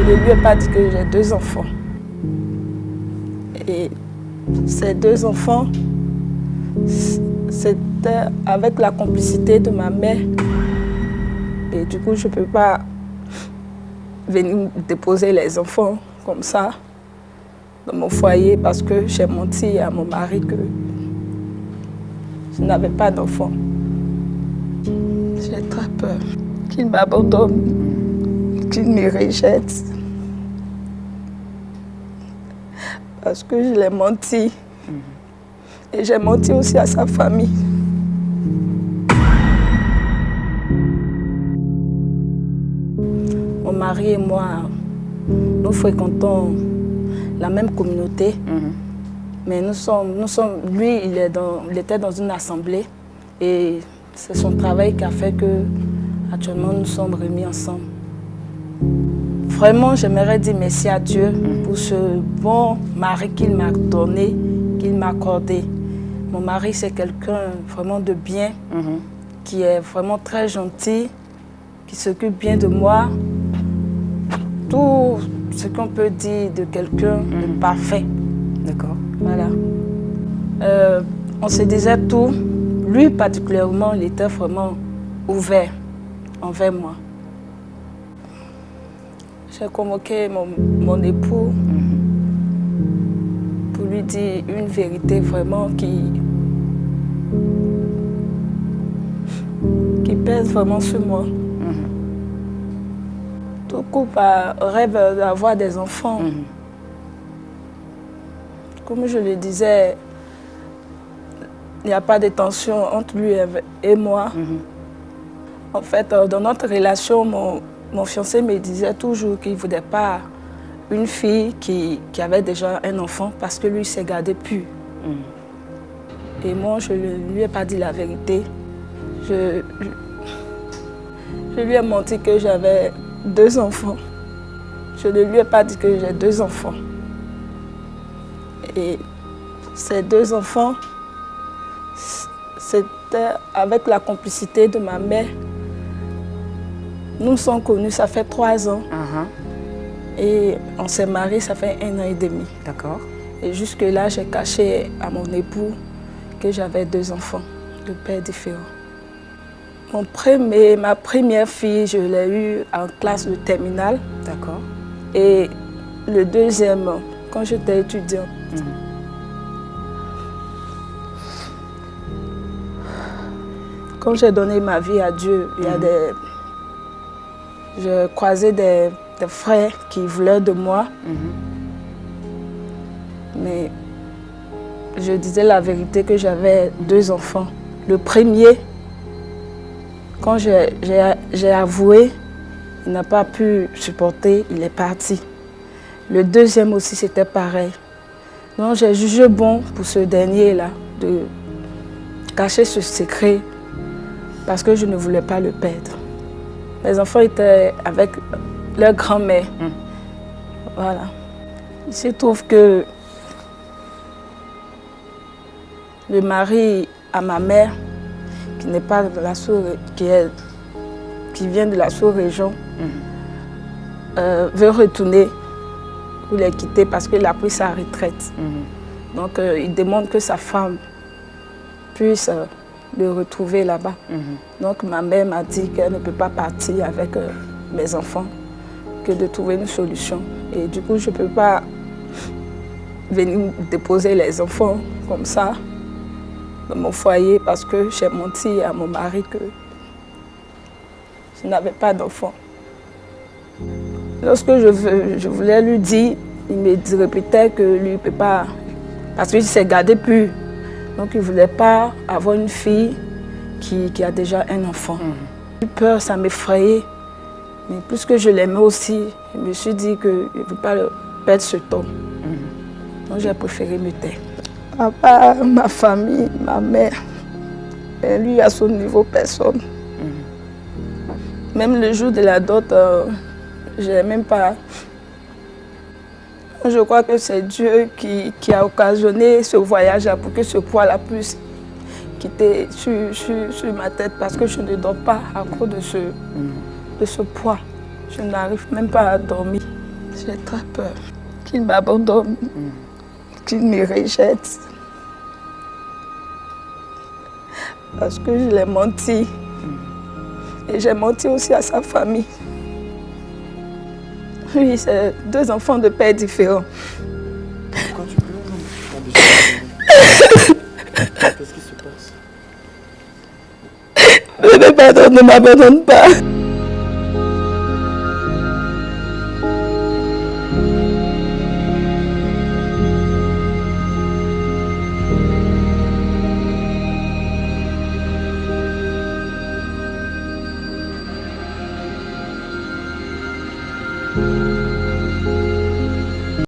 Je ne lui ai pas dit que j'ai 2 enfants. Et ces 2 enfants, c'était avec la complicité de ma mère. Et du coup, je ne peux pas venir déposer les enfants comme ça dans mon foyer parce que j'ai menti à mon mari que je n'avais pas d'enfants. J'ai très peur qu'il m'abandonne, qu'il me rejette. Parce que je l'ai menti. Et j'ai menti aussi à sa famille. Mon mari et moi, nous fréquentons la même communauté. Mais lui, il était dans une assemblée. Et c'est son travail qui a fait que actuellement nous sommes remis ensemble. Vraiment, j'aimerais dire merci à Dieu pour ce bon mari qu'il m'a donné, qu'il m'a accordé. Mon mari, c'est quelqu'un vraiment de bien, qui est vraiment très gentil, qui s'occupe bien de moi. Tout ce qu'on peut dire de quelqu'un de parfait. D'accord. Voilà. On se disait tout. Lui, particulièrement, il était vraiment ouvert envers moi. J'ai convoqué mon époux pour lui dire une vérité vraiment qui pèse vraiment sur moi. Tout couple rêve d'avoir des enfants. Comme je le disais, il n'y a pas de tension entre lui et moi. En fait, dans notre relation, mon fiancé me disait toujours qu'il ne voulait pas une fille qui avait déjà un enfant parce que lui s'est gardé pur. Et moi, je ne lui ai pas dit la vérité. Je lui ai menti que j'avais 2 enfants. Je ne lui ai pas dit que j'ai 2 enfants. Et ces 2 enfants, c'était avec la complicité de ma mère. Nous nous sommes connus, ça fait 3 ans. Et on s'est mariés, ça fait 1 an et demi. D'accord. Et jusque-là, j'ai caché à mon époux que j'avais 2 enfants, de pères différents. Ma première fille, je l'ai eue en classe de terminale. D'accord. Et le deuxième, quand j'étais étudiante. Quand j'ai donné ma vie à Dieu, j'ai croisé des frères qui voulaient de moi. Mais je disais la vérité que j'avais 2 enfants. Le premier, quand j'ai avoué, il n'a pas pu supporter, il est parti. Le deuxième aussi, c'était pareil. Donc j'ai jugé bon pour ce dernier-là de cacher ce secret parce que je ne voulais pas le perdre. Les enfants étaient avec leur grand-mère. Voilà. Il se trouve que le mari à ma mère, qui n'est pas de la qui vient de la sous-région, veut retourner ou les quitter parce qu'il a pris sa retraite. Donc il demande que sa femme puisse le retrouver là-bas. Donc ma mère m'a dit qu'elle ne peut pas partir avec mes enfants, que de trouver une solution. Et du coup, je ne peux pas venir déposer les enfants comme ça dans mon foyer parce que j'ai menti à mon mari que je n'avais pas d'enfants. Lorsque je voulais lui dire, il me répétait que lui ne peut pas, parce qu'il s'est gardé pur. Donc il ne voulait pas avoir une fille qui a déjà un enfant. J'ai eu peur, ça m'effrayait. Mais puisque je l'aimais aussi, je me suis dit que je ne veux pas perdre ce temps. Donc j'ai préféré me taire. À part ma famille, ma mère, et lui à son niveau, personne. Même le jour de la dot, je n'ai même pas. Je crois que c'est Dieu qui a occasionné ce voyage pour que ce poids-là puisse quitter sur ma tête parce que je ne dors pas à cause de ce poids. Je n'arrive même pas à dormir. J'ai très peur qu'il m'abandonne, qu'il me rejette. Parce que je l'ai menti. Et j'ai menti aussi à sa famille. Oui, c'est 2 enfants de pères différents. Pourquoi tu pleures? Qu'est-ce qui se passe? Bébé, pardon, ne m'abandonne pas.